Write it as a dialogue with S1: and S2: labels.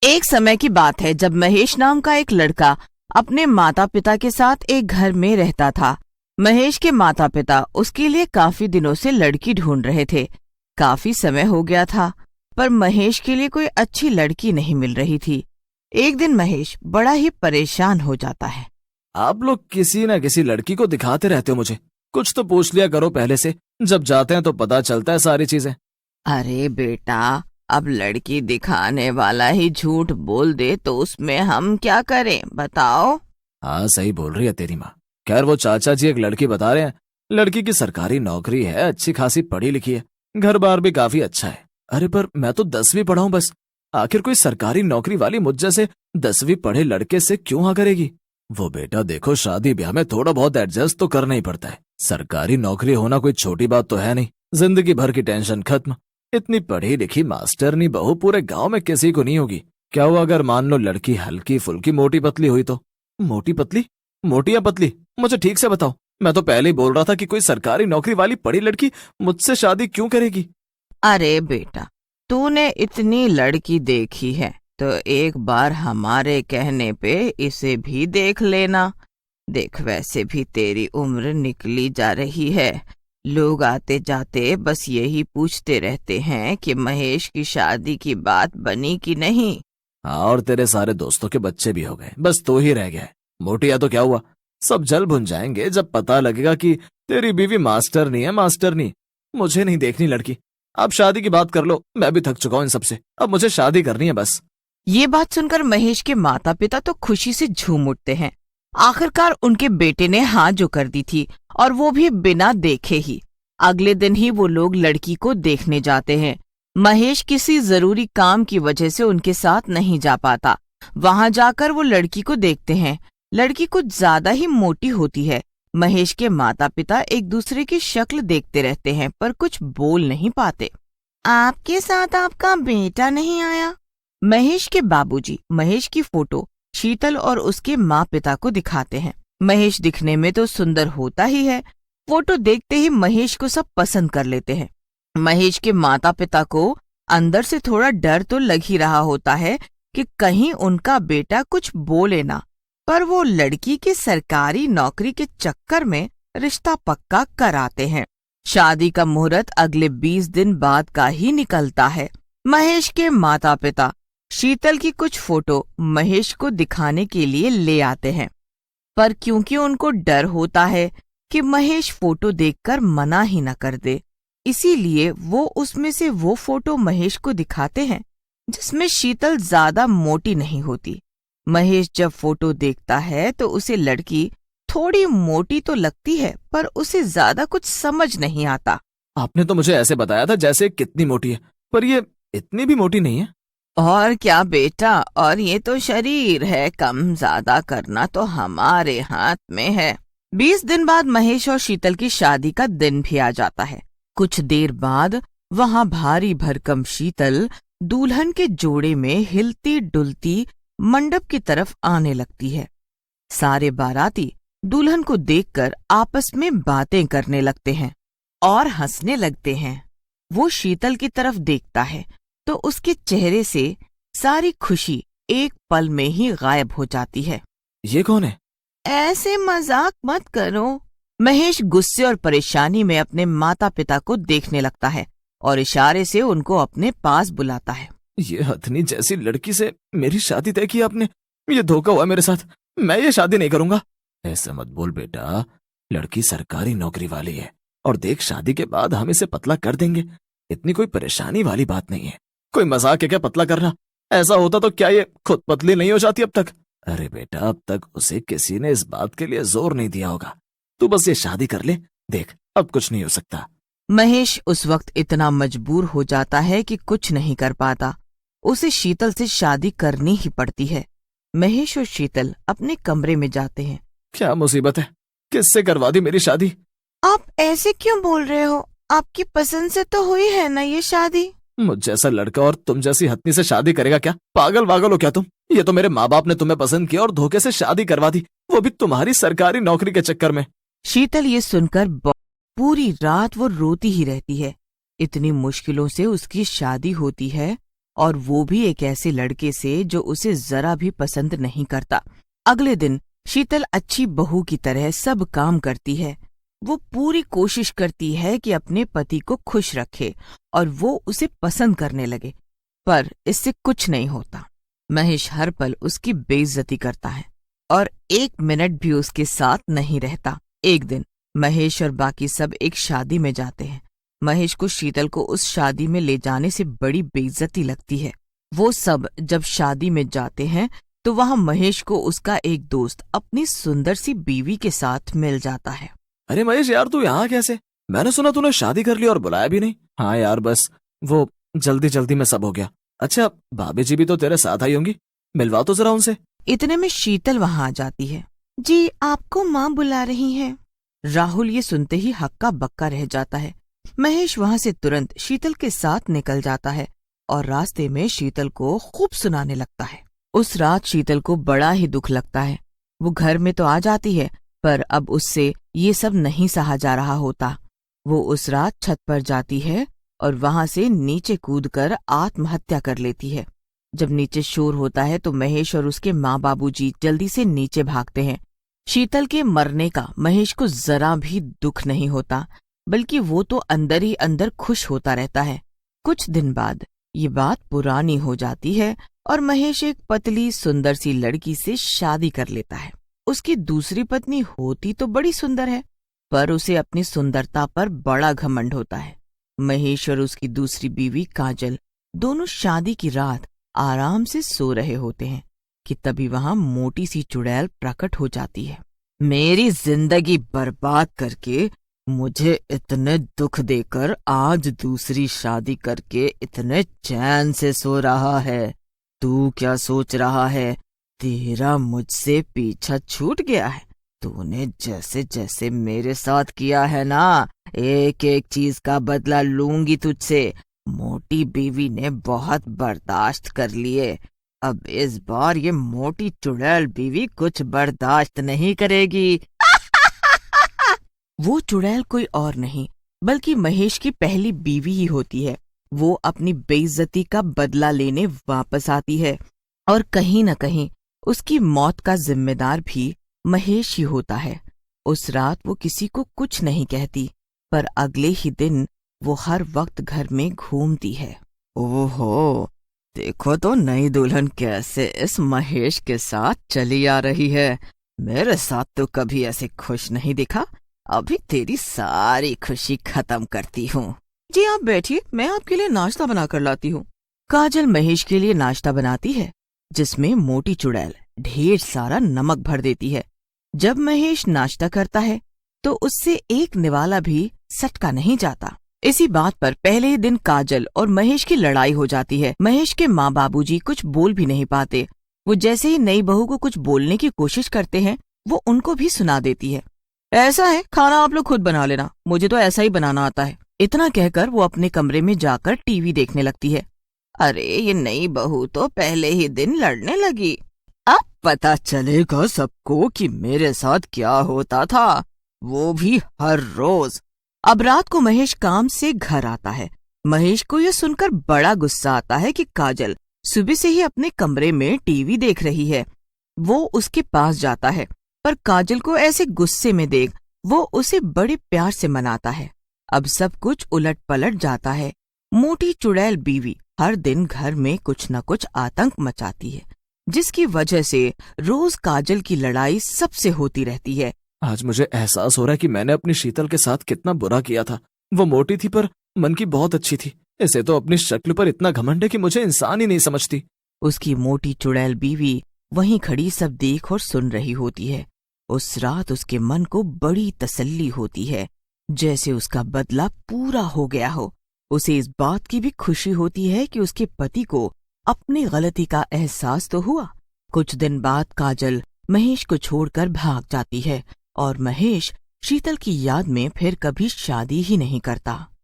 S1: एक समय की बात है जब महेश नाम का एक लड़का अपने माता पिता के साथ एक घर में रहता था। महेश के माता पिता उसके लिए काफी दिनों से लड़की ढूंढ रहे थे। काफी समय हो गया था, पर महेश के लिए कोई अच्छी लड़की नहीं मिल रही थी। एक दिन महेश बड़ा ही परेशान हो जाता है।
S2: आप लोग किसी न किसी लड़की को दिखाते रहते हो मुझे। कुछ तो पूछ लिया करो पहले से, जब जाते हैं तो पता चलता है सारी चीजें।
S1: अरे बेटा, अब लड़की दिखाने वाला ही झूठ बोल दे तो उसमें हम क्या करें, बताओ।
S2: हाँ, सही बोल रही है तेरी माँ। खैर, वो चाचा जी एक लड़की बता रहे हैं। लड़की की सरकारी नौकरी है, अच्छी खासी पढ़ी लिखी है, घर बार भी काफी अच्छा है। अरे पर मैं तो 10वीं पढ़ा हूँ बस। आखिर कोई सरकारी नौकरी वाली मुझ जैसे 10वीं पढ़े लड़के से क्यों हाँ करेगी? वो बेटा देखो, शादी ब्याह में थोड़ा बहुत एडजस्ट तो करना ही पड़ता है। सरकारी नौकरी होना कोई छोटी बात तो है नहीं। जिंदगी भर की टेंशन खत्म। इतनी पढ़ी लिखी मास्टरनी बहू पूरे गांव में किसी को नहीं होगी। क्या हुआ अगर मान लो लड़की हल्की फुल्की मोटी पतली हुई तो? मोटी पतली? मोटी या पतली? मुझे ठीक से बताओ। मैं तो पहले ही बोल रहा था कि कोई सरकारी नौकरी वाली पढ़ी लड़की मुझसे शादी क्यों करेगी?
S1: अरे बेटा, तूने इतनी लड़की देखी है तो एक बार हमारे कहने पे इसे भी देख लेना। देख, वैसे भी तेरी उम्र निकली जा रही है। लोग आते जाते बस यही पूछते रहते हैं कि महेश की शादी की बात बनी कि नहीं।
S2: हाँ, और तेरे सारे दोस्तों के बच्चे भी हो गए, बस तो ही रह गया है। मोटिया तो क्या हुआ, सब जल भुन जाएंगे जब पता लगेगा कि तेरी बीवी मास्टर नहीं है। मास्टर नहीं, मुझे नहीं देखनी लड़की। अब शादी की बात कर लो, मैं भी थक चुका हूँ इन सबसे। अब मुझे शादी करनी है बस।
S1: ये बात सुनकर महेश के माता पिता तो खुशी से झूम उठते हैं। आखिरकार उनके बेटे ने हाँ जो कर दी थी, और वो भी बिना देखे ही। अगले दिन ही वो लोग लड़की को देखने जाते हैं। महेश किसी जरूरी काम की वजह से उनके साथ नहीं जा पाता। वहां जाकर वो लड़की को देखते हैं। लड़की कुछ ज्यादा ही मोटी होती है। महेश के माता पिता एक दूसरे की शक्ल देखते रहते हैं, पर कुछ बोल नहीं पाते। आपके साथ आपका बेटा नहीं आया? महेश के बाबूजी महेश की फोटो शीतल और उसके माँ पिता को दिखाते हैं। महेश दिखने में तो सुंदर होता ही है। फोटो देखते ही महेश को सब पसंद कर लेते हैं। महेश के माता पिता को अंदर से थोड़ा डर तो लग ही रहा होता है कि कहीं उनका बेटा कुछ बोले ना, पर वो लड़की की सरकारी नौकरी के चक्कर में रिश्ता पक्का कराते हैं। शादी का मुहूर्त अगले 20 दिन बाद का ही निकलता है। महेश के माता पिता शीतल की कुछ फोटो महेश को दिखाने के लिए ले आते हैं, पर क्योंकि उनको डर होता है कि महेश फोटो देखकर मना ही न कर दे, इसीलिए वो उसमें से वो फोटो महेश को दिखाते हैं जिसमें शीतल ज्यादा मोटी नहीं होती। महेश जब फोटो देखता है तो उसे लड़की थोड़ी मोटी तो लगती है, पर उसे ज्यादा कुछ समझ नहीं आता।
S2: आपने तो मुझे ऐसे बताया था जैसे कितनी मोटी है, पर ये इतनी भी मोटी नहीं है।
S1: और क्या बेटा, और ये तो शरीर है, कम ज्यादा करना तो हमारे हाथ में है। 20 दिन बाद महेश और शीतल की शादी का दिन भी आ जाता है। कुछ देर बाद वहां भारी भरकम शीतल दुल्हन के जोड़े में हिलती डुलती मंडप की तरफ आने लगती है। सारे बाराती दुल्हन को देखकर आपस में बातें करने लगते हैं और हंसने लगते हैं। वो शीतल की तरफ देखता है तो उसके चेहरे से सारी खुशी एक पल में ही गायब हो जाती है।
S2: ये कौन है?
S1: ऐसे मजाक मत करो। महेश गुस्से और परेशानी में अपने माता पिता को देखने लगता है और इशारे से उनको अपने पास बुलाता है।
S2: ये हथनी जैसी लड़की से मेरी शादी तय की आपने? ये धोखा हुआ मेरे साथ। मैं ये शादी नहीं करूंगा। ऐसा मत बोल बेटा, लड़की सरकारी नौकरी वाली है, और देख शादी के बाद हम इसे पतला कर देंगे। इतनी कोई परेशानी वाली बात नहीं है। कोई मजाक है क्या पतला करना? ऐसा होता तो क्या ये खुद पतली नहीं हो जाती अब तक? अरे बेटा, अब तक उसे किसी ने इस बात के लिए जोर नहीं दिया होगा। तू बस ये शादी कर ले, देख अब कुछ नहीं हो सकता।
S1: महेश उस वक्त इतना मजबूर हो जाता है कि कुछ नहीं कर पाता। उसे शीतल से शादी करनी ही पड़ती है। महेश और शीतल अपने कमरे में जाते हैं।
S2: क्या मुसीबत है, किससे करवा दी मेरी शादी?
S1: आप ऐसे क्यों बोल रहे हो? आपकी पसंद से तो हुई है ना ये शादी?
S2: मुझ जैसा लड़का और तुम जैसी हथनी से शादी करेगा क्या? पागल वागल हो क्या तुम? ये तो मेरे माँ बाप ने तुम्हें पसंद किया और धोखे से शादी करवा दी, वो भी तुम्हारी सरकारी नौकरी के चक्कर में।
S1: शीतल ये सुनकर पूरी रात वो रोती ही रहती है। इतनी मुश्किलों से उसकी शादी होती है और वो भी एक ऐसे लड़के से जो उसे जरा भी पसंद नहीं करता। अगले दिन शीतल अच्छी बहू की तरह सब काम करती है। वो पूरी कोशिश करती है कि अपने पति को खुश रखे और वो उसे पसंद करने लगे, पर इससे कुछ नहीं होता। महेश हर पल उसकी बेइज्जती करता है और 1 मिनट भी उसके साथ नहीं रहता। एक दिन महेश और बाकी सब एक शादी में जाते हैं। महेश को शीतल को उस शादी में ले जाने से बड़ी बेइज्जती लगती है। वो सब जब शादी में जाते हैं तो वहां महेश को उसका एक दोस्त अपनी सुंदर सी बीवी के साथ मिल जाता है।
S2: अरे महेश यार, तू यहाँ कैसे? मैंने सुना तूने शादी कर ली और बुलाया भी नहीं। हाँ यार, बस वो जल्दी जल्दी में सब हो गया। अच्छा, भाभी जी भी तो तेरे साथ आई होंगी, मिलवा तो जरा उनसे।
S1: इतने में शीतल वहां आ जाती है। जी, आपको माँ बुला रही हैं। राहुल ये सुनते ही हक्का बक्का रह जाता है। महेश वहां से तुरंत शीतल के साथ निकल जाता है और रास्ते में शीतल को खूब सुनाने लगता है। उस रात शीतल को बड़ा ही दुख लगता है। वो घर में तो आ जाती है, पर अब उससे ये सब नहीं सहा जा रहा होता। वो उस रात छत पर जाती है और वहां से नीचे कूदकर आत्महत्या कर लेती है। जब नीचे शोर होता है तो महेश और उसके माँ बाबूजी जल्दी से नीचे भागते हैं। शीतल के मरने का महेश को जरा भी दुख नहीं होता, बल्कि वो तो अंदर ही अंदर खुश होता रहता है। कुछ दिन बाद ये बात पुरानी हो जाती है और महेश एक पतली सुंदर सी लड़की से शादी कर लेता है। उसकी दूसरी पत्नी होती तो बड़ी सुंदर है, पर उसे अपनी सुंदरता पर बड़ा घमंड होता है। महेश और उसकी दूसरी बीवी काजल दोनों शादी की रात आराम से सो रहे होते हैं कि तभी वहां मोटी सी चुड़ैल प्रकट हो जाती है। मेरी जिंदगी बर्बाद करके, मुझे इतने दुख देकर आज दूसरी शादी करके इतने चैन से सो रहा है। तू क्या सोच रहा है? तेरा मुझसे पीछा छूट गया है? तूने जैसे जैसे मेरे साथ किया है ना, एक एक चीज का बदला लूंगी तुझसे। मोटी बीवी ने बहुत बर्दाश्त कर लिए, अब इस बार ये मोटी चुड़ैल बीवी कुछ बर्दाश्त नहीं करेगी। वो चुड़ैल कोई और नहीं बल्कि महेश की पहली बीवी ही होती है। वो अपनी बेइज्जती का बदला लेने वापस आती है और कहीं न कहीं उसकी मौत का जिम्मेदार भी महेश ही होता है। उस रात वो किसी को कुछ नहीं कहती, पर अगले ही दिन वो हर वक्त घर में घूमती है। ओहो, देखो तो नई दुल्हन कैसे इस महेश के साथ चली आ रही है। मेरे साथ तो कभी ऐसे खुश नहीं दिखा। अभी तेरी सारी खुशी खत्म करती हूँ। जी आप बैठिए, मैं आपके लिए नाश्ता बनाकर लाती हूँ। काजल महेश के लिए नाश्ता बनाती है, जिसमें मोटी चुड़ैल ढेर सारा नमक भर देती है। जब महेश नाश्ता करता है तो उससे एक निवाला भी सटका नहीं जाता। इसी बात पर पहले ही दिन काजल और महेश की लड़ाई हो जाती है। महेश के माँ बाबूजी कुछ बोल भी नहीं पाते। वो जैसे ही नई बहू को कुछ बोलने की कोशिश करते हैं, वो उनको भी सुना देती है। ऐसा है, खाना आप लोग खुद बना लेना, मुझे तो ऐसा ही बनाना आता है। इतना कहकर वो अपने कमरे में जाकर टीवी देखने लगती है। अरे ये नई बहू तो पहले ही दिन लड़ने लगी। अब पता चलेगा सबको कि मेरे साथ क्या होता था, वो भी हर रोज। अब रात को महेश काम से घर आता है। महेश को यह सुनकर बड़ा गुस्सा आता है कि काजल सुबह से ही अपने कमरे में टीवी देख रही है। वो उसके पास जाता है, पर काजल को ऐसे गुस्से में देख वो उसे बड़े प्यार से मनाता है। अब सब कुछ उलट पलट जाता है। मोटी चुड़ैल बीवी हर दिन घर में कुछ न कुछ आतंक मचाती है, जिसकी वजह से रोज काजल की लड़ाई सबसे होती रहती है।
S2: आज मुझे एहसास हो रहा है कि मैंने अपनी शीतल के साथ कितना बुरा किया था। वो मोटी थी पर मन की बहुत अच्छी थी। इसे तो अपनी शक्ल पर इतना घमंड है कि मुझे इंसान ही नहीं समझती।
S1: उसकी मोटी चुड़ैल बीवी वहीं खड़ी सब देख और सुन रही होती है। उस रात उसके मन को बड़ी तसल्ली होती है, जैसे उसका बदला पूरा हो गया हो। उसे इस बात की भी खुशी होती है कि उसके पति को अपनी गलती का एहसास तो हुआ। कुछ दिन बाद काजल महेश को छोड़कर भाग जाती है और महेश शीतल की याद में फिर कभी शादी ही नहीं करता।